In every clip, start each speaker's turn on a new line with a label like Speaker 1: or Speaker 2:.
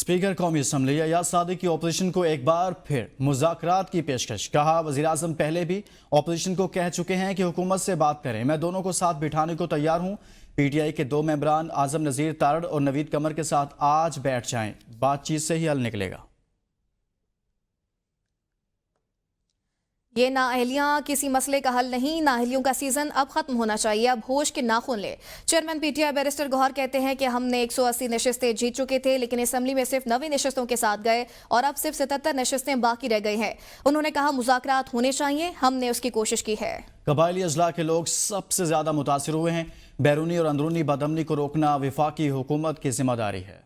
Speaker 1: Speaker कौमी assembly Ayaz Sadiq की opposition को एक बार फिर मुज़ाकरात की पेशकश। कहा वज़ीर आज़म पहले भी अपोजिशन को कह चुके हैं कि हुकूमत से बात करें, मैं दोनों को साथ बिठाने को तैयार हूं। पीटीआई के दो मेंबरान आज़म नज़ीर तारड़ और नवीद कमर के साथ आज बैठ जाएं, बातचीत से ही हल निकलेगा।
Speaker 2: ये नाअहलियाँ किसी मसले का हल नहीं, नाअहलियों का सीजन अब खत्म होना चाहिए, अब होश के नाखून ले। चेयरमैन पीटीआई बैरिस्टर गौहर कहते हैं कि हमने 180 नशिस्तें जीत चुके थे, लेकिन असम्बली में सिर्फ 90 नशिस्तों के साथ गए और अब सिर्फ 77 नशिस्तें बाकी रह गई हैं। उन्होंने कहा मुज़ाकरात होने चाहिए, हमने उसकी कोशिश की है।
Speaker 1: कबायली अजला के लोग सबसे ज्यादा मुतासिर हुए हैं। बैरूनी और अंदरूनी बदअमनी को रोकना वफाकी हुकूमत की जिम्मेदारी है।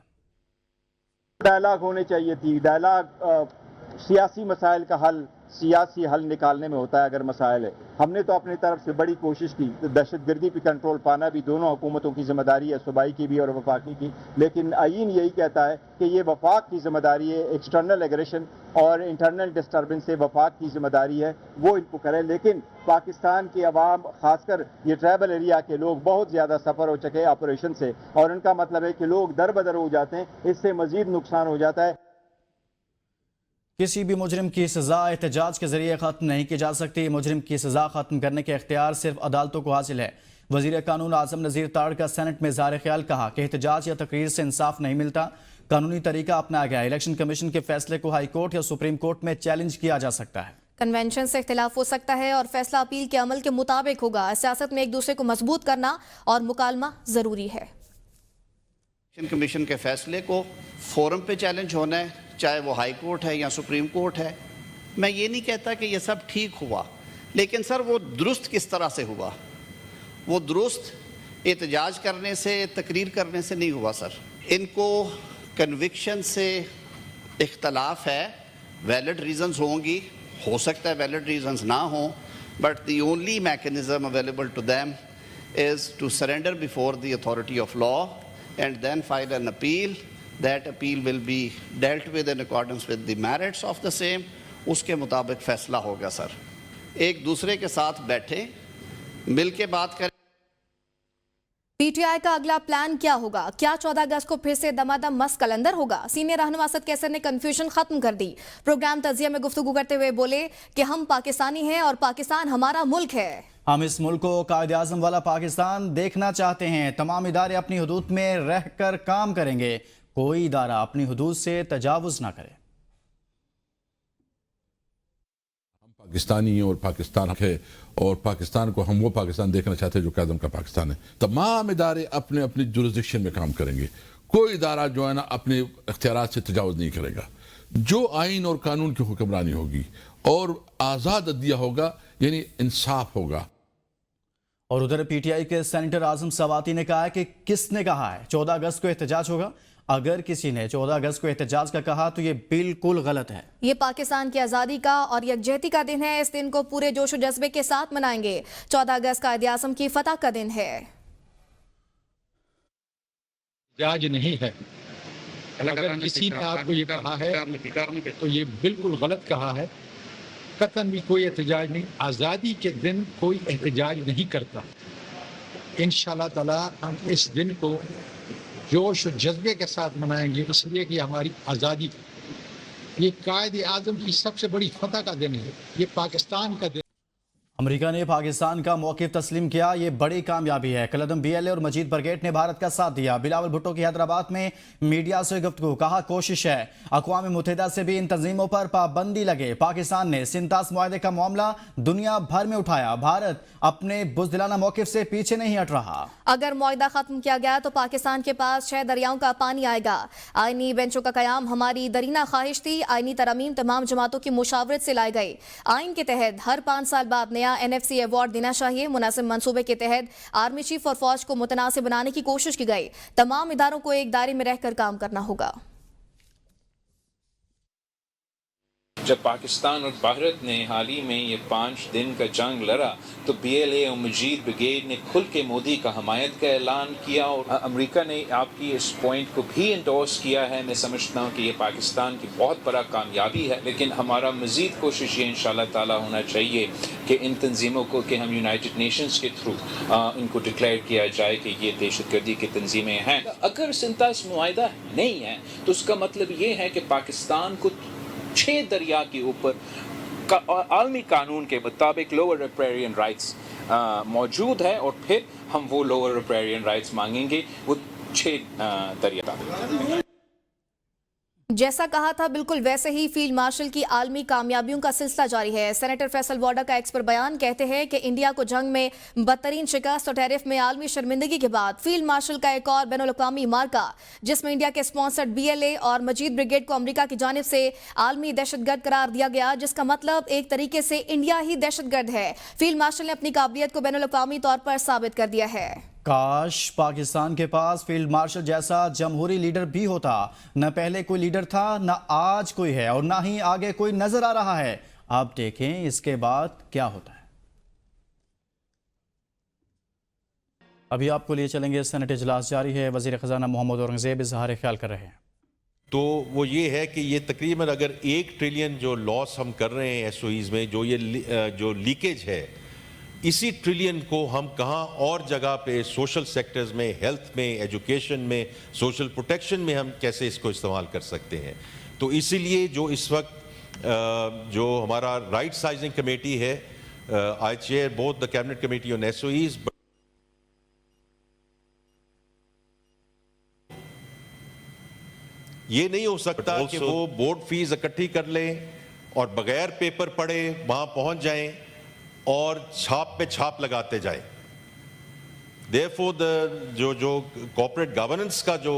Speaker 3: डायलॉग होने चाहिए थी। डायलॉग सियासी मसाइल का हल सियासी हल निकालने में होता है। अगर मसाइल है, हमने तो अपनी तरफ से बड़ी कोशिश की। दहशतगर्दी पे कंट्रोल पाना भी दोनों हुकूमतों की जिम्मेदारी है, सूबाई की भी और वफाकी की। लेकिन आईन यही कहता है कि ये वफाक की जिम्मेदारी है। एक्सटर्नल एग्रेशन और इंटरनल डिस्टर्बेंस से वफाक की जिम्मेदारी है, वो इनको करें। लेकिन पाकिस्तान की आवाम, खासकर ये ट्राइबल एरिया के लोग बहुत ज़्यादा सफ़र हो चुके ऑपरेशन से, और उनका मतलब है कि लोग दर बदर हो जाते हैं, इससे मज़ीद नुकसान हो जाता है।
Speaker 1: किसी भी मुजरिम की सज़ा एहतजाज के जरिए ख़त्म नहीं की जा सकती। मुजरिम की सज़ा ख़त्म करने के इख्तियार सिर्फ अदालतों को हासिल है। वज़ीर कानून आज़म नज़ीर तारड़ का सेनेट में इज़हार ख्याल, कहा कि एहतजाज या तकरीर से इंसाफ नहीं मिलता, कानूनी तरीका अपनाया गया। इलेक्शन कमीशन के फैसले को हाई कोर्ट या सुप्रीम कोर्ट में चैलेंज किया जा सकता है।
Speaker 2: कन्वेंशन से इख्तिलाफ हो सकता है और फैसला अपील के अमल के मुताबिक होगा। सियासत में एक दूसरे को मजबूत करना और मुकालमा ज़रूरी है।
Speaker 4: इलेक्शन कमीशन के फैसले को फोरम पे चैलेंज होना है, चाहे वो हाई कोर्ट है या सुप्रीम कोर्ट है। मैं ये नहीं कहता कि ये सब ठीक हुआ, लेकिन सर वो दुरुस्त किस तरह से हुआ? वो दुरुस्त एहतजाज करने से, तकरीर करने से नहीं हुआ सर। इनको कन्विक्शन से इख्तलाफ है, वैलिड रीजंस होंगी, हो सकता है वैलिड रीजंस ना हो, but the only mechanism available to them is to surrender before the authority of law and then file an appeal. That appeal will be dealt with in accordance with the merits of the same. उसके मुताबिक फैसला होगा sir. एक दूसरे के साथ बैठे, मिल के बात करें।
Speaker 2: पीटीआई का अगला प्लान क्या होगा? क्या 14 अगस्त को फिर से दमादम मस्त कलंदर होगा? सीनियर रहनुमा असद कैसर ने कंफ्यूजन खत्म कर दी। प्रोग्राम तजिया में गुफ्तगू करते हुए बोले कि हम पाकिस्तानी हैं और पाकिस्तान हमारा मुल्क है।
Speaker 1: हम इस मुल्क को कायदे आज़म वाला पाकिस्तान देखना चाहते हैं। तमाम इदारे अपनी हुदूद में रहकर काम करेंगे, कोई इदारा अपनी हुदूद से तजावुज ना करे।
Speaker 5: हम पाकिस्तानी और पाकिस्तान है, और पाकिस्तान को हम वो पाकिस्तान देखना चाहते हैं जो कायदे आज़म का पाकिस्तान है। तमाम इदारे अपने अपनी जुरिस्डिक्शन में काम करेंगे, कोई इदारा जो है ना अपने इख्तियारात से तजावुज नहीं करेगा। जो आइन और कानून की हुक्मरानी होगी और आज़ाद अदलिया होगा, यानी इंसाफ होगा।
Speaker 1: और उधर पीटीआई के सेनेटर आज़म सवाती ने कहा कि किसने कहा है 14 अगस्त को एहतजाज होगा? अगर किसी ने 14 अगस्त को एहतजाज का कहा तो ये बिल्कुल गलत है।
Speaker 2: ये पाकिस्तान की आज़ादी का और यकजहती का दिन है। इस दिन को पूरे जोश और जज्बे के साथ मनाएंगे। 14 अगस्त कायदे आज़म की फतह का दिन है।
Speaker 6: एहतजाज नहीं है। अगर किसी ने आपको ये कहा है तो ये बिल्कुल गलत कहा है। कतन भी कोई एहतजाज नहीं। आज़ादी के दिन कोई एहतजाज नहीं करता। इंशाअल्लाह ताला हम इस दिन को जोश और जज्बे के साथ मनाएंगे, इसलिए कि हमारी आज़ादी, ये कायदे आज़म की सबसे बड़ी फतह का दिन है, ये पाकिस्तान का दिन।
Speaker 1: अमेरिका ने पाकिस्तान का मौक़िफ़ तस्लीम किया, ये बड़ी कामयाबी है। कलदम BLA और मजीद बरगेट ने भारत का साथ दिया। बिलावल भुट्टो की हैदराबाद में मीडिया से गुफ्तगू, कहा कोशिश है अक़वाम मुत्तहिदा से भी इन तंजीमों पर पाबंदी लगे। पाकिस्तान ने सिंतास मुआहदे का मामला दुनिया भर में उठाया। भारत अपने बुज़दिलाना मौक़िफ़ से पीछे नहीं हट रहा।
Speaker 2: अगर मुआहदा खत्म किया गया तो पाकिस्तान के पास 6 दरियाओं का पानी आएगा। आईनी बेंचों का क़याम हमारी दरीना ख्वाहिश थी। आईनी तरमीम तमाम जमातों की मुशावरत से लाई गई। आइन के तहत हर 5 साल बाद नया NFC अवार्ड देना चाहिए। मुनासिब मंसूबे के तहत आर्मी चीफ और फौज को मुतनासिब बनाने की कोशिश की गई। तमाम इदारों को एक दायरे में रहकर काम करना होगा।
Speaker 7: جب پاکستان اور بھارت نے حال ہی میں یہ 5 دن کا جنگ لڑا تو BLA اور مجید بریگیڈ نے کھل کے مودی کا حمایت کا اعلان کیا، اور امریکہ نے آپ کی اس پوائنٹ کو بھی انڈورس کیا ہے۔ میں سمجھتا ہوں کہ یہ پاکستان کی بہت بڑا کامیابی ہے، لیکن ہمارا مزید کوشش یہ انشاءاللہ تعالی ہونا چاہیے کہ ان تنظیموں کو کہ ہم یونائٹڈ نیشنز کے تھرو ان کو ڈکلیئر کیا جائے کہ یہ دہشت گردی کی تنظیمیں ہیں۔ اگر سنتاس معاہدہ نہیں ہے تو اس کا مطلب یہ ہے کہ پاکستان کو 6 دریا کے اوپر عالمی قانون کے مطابق لوور ریپیرین رائٹس موجود ہے، اور پھر ہم وہ لوور ریپیرین رائٹس مانگیں گے وہ 6 دریا۔
Speaker 2: جیسا کہا تھا بالکل ویسے ہی فیلڈ مارشل کی عالمی کامیابیوں کا سلسلہ جاری ہے۔ سینیٹر فیصل واڈا کا ایکس پر بیان کہتے ہیں کہ انڈیا کو جنگ میں بدترین شکست اور ٹیرف میں عالمی شرمندگی کے بعد فیلڈ مارشل کا ایک اور بین الاقوامی مارکہ، جس میں انڈیا کے اسپانسرڈ BLA اور مجید بریگیڈ کو امریکہ کی جانب سے عالمی دہشت گرد قرار دیا گیا، جس کا مطلب ایک طریقے سے انڈیا ہی دہشت گرد ہے۔ فیلڈ مارشل نے اپنی قابلیت کو بین الاقوامی طور پر ثابت کر دیا ہے۔
Speaker 1: کاش پاکستان کے پاس فیلڈ مارشل جیسا جمہوری لیڈر بھی ہوتا۔ نہ پہلے کوئی لیڈر تھا، نہ آج کوئی ہے، اور نہ ہی آگے کوئی نظر آ رہا ہے۔ آپ دیکھیں اس کے بعد کیا ہوتا ہے۔ ابھی آپ کو لیے چلیں گے، سینٹ اجلاس جاری ہے، وزیر خزانہ محمد اورنگزیب اظہار خیال کر رہے ہیں۔
Speaker 8: تو وہ یہ ہے کہ یہ تقریباً اگر 1 ٹریلین جو لاس ہم کر رہے ہیں SOEs میں، جو لیکیج ہے، اسی ٹریلین کو ہم کہاں اور جگہ پہ سوشل سیکٹرز میں، ہیلتھ میں، ایجوکیشن میں، سوشل پروٹیکشن میں ہم کیسے اس کو استعمال کر سکتے ہیں۔ تو اسی لیے جو اس وقت جو ہمارا رائٹ سائزنگ کمیٹی ہے، I chair both the cabinet committee on SOEs. یہ نہیں ہو سکتا کہ وہ بورڈ فیس اکٹھی کر لیں اور بغیر پیپر پڑھے وہاں پہنچ جائیں اور چھاپ پہ چھاپ لگاتے جائیں۔ Therefore جو کارپوریٹ گورننس کا جو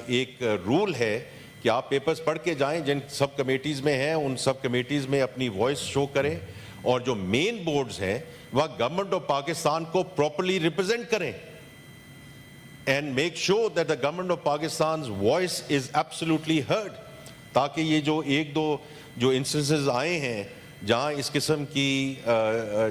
Speaker 8: ایک رول ہے کہ آپ پیپرز پڑھ کے جائیں، جن سب کمیٹیز میں ہیں ان سب کمیٹیز میں اپنی وائس شو کریں، اور جو مین بورڈز ہیں وہ گورنمنٹ آف پاکستان کو پراپرلی ریپرزینٹ کریں، and make sure that the government of Pakistan's voice is absolutely heard، تاکہ یہ جو 1-2 جو انسٹنسز آئے ہیں جہاں اس قسم کی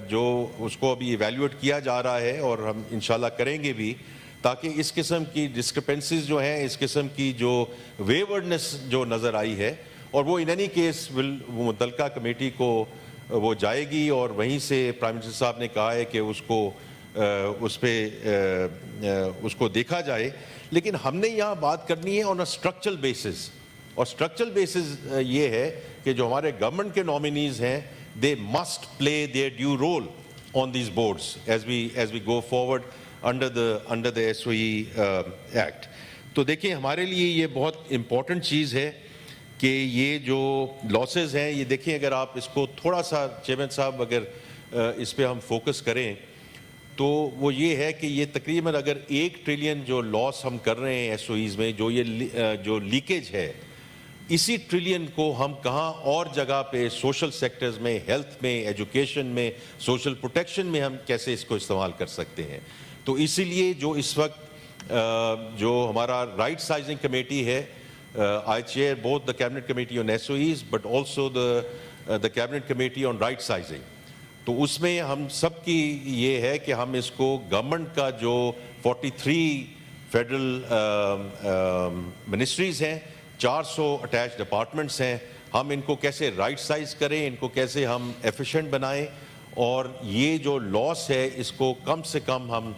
Speaker 8: جو اس کو ابھی ایویلیویٹ کیا جا رہا ہے، اور ہم انشاءاللہ کریں گے بھی، تاکہ اس قسم کی ڈسکرپنسیز جو ہیں، اس قسم کی جو ویورڈنس جو نظر آئی ہے، اور وہ ان اینی کیس وہ متعلقہ کمیٹی کو وہ جائے گی، اور وہیں سے پرائم منسٹر صاحب نے کہا ہے کہ اس کو اس پہ اس کو دیکھا جائے۔ لیکن ہم نے یہاں بات کرنی ہے آن اے اسٹرکچرل بیسس، اور اسٹرکچرل بیسس یہ ہے کہ جو ہمارے گورنمنٹ کے نامینیز ہیں they must play their due role on these boards as we go forward under the SOE act. تو دیکھیں ہمارے لیے یہ بہت امپورٹنٹ چیز ہے کہ یہ جو لاسز ہیں، یہ دیکھیں اگر آپ اس کو تھوڑا سا چیئرمین صاحب اگر اس پہ ہم فوکس کریں تو وہ یہ ہے کہ یہ تقریباً اگر 1 ٹریلین جو لاس ہم کر رہے ہیں SOEs میں، جو لیکیج ہے، اسی ٹریلین کو ہم کہاں اور جگہ پہ سوشل سیکٹرز میں، ہیلتھ میں، ایجوکیشن میں، سوشل پروٹیکشن میں ہم کیسے اس کو استعمال کر سکتے ہیں۔ تو اسی لیے جو اس وقت جو ہمارا رائٹ سائزنگ کمیٹی ہے، I chair both the cabinet committee on SOEs but also the cabinet committee on right sizing۔ تو اس میں ہم سب کی یہ ہے کہ ہم اس کو گورنمنٹ کا جو 43 فیڈرل منسٹریز ہیں، 400 اٹیچ ڈپارٹمنٹس ہیں، ہم ان کو کیسے رائٹ سائز کریں، ان کو کیسے ہم ایفیشینٹ بنائیں، اور یہ جو لاس ہے اس کو کم سے کم ہم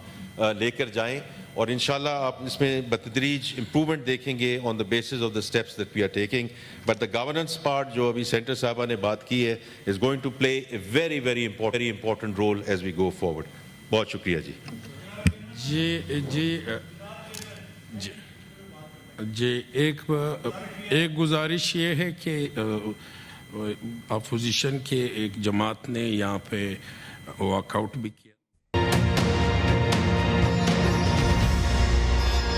Speaker 8: لے کر جائیں، اور انشاءاللہ آپ اس میں بتدریج امپرومنٹ دیکھیں گے on the basis of the steps that we are taking. But the governance part جو ابھی سینٹر صاحبہ نے بات کی ہے is going to play a very very important role as we go forward. بہت شکریہ
Speaker 9: جی ایک گزارش یہ ہے کہ اپوزیشن کے ایک جماعت نے یہاں پہ واک آؤٹ بھی کیا۔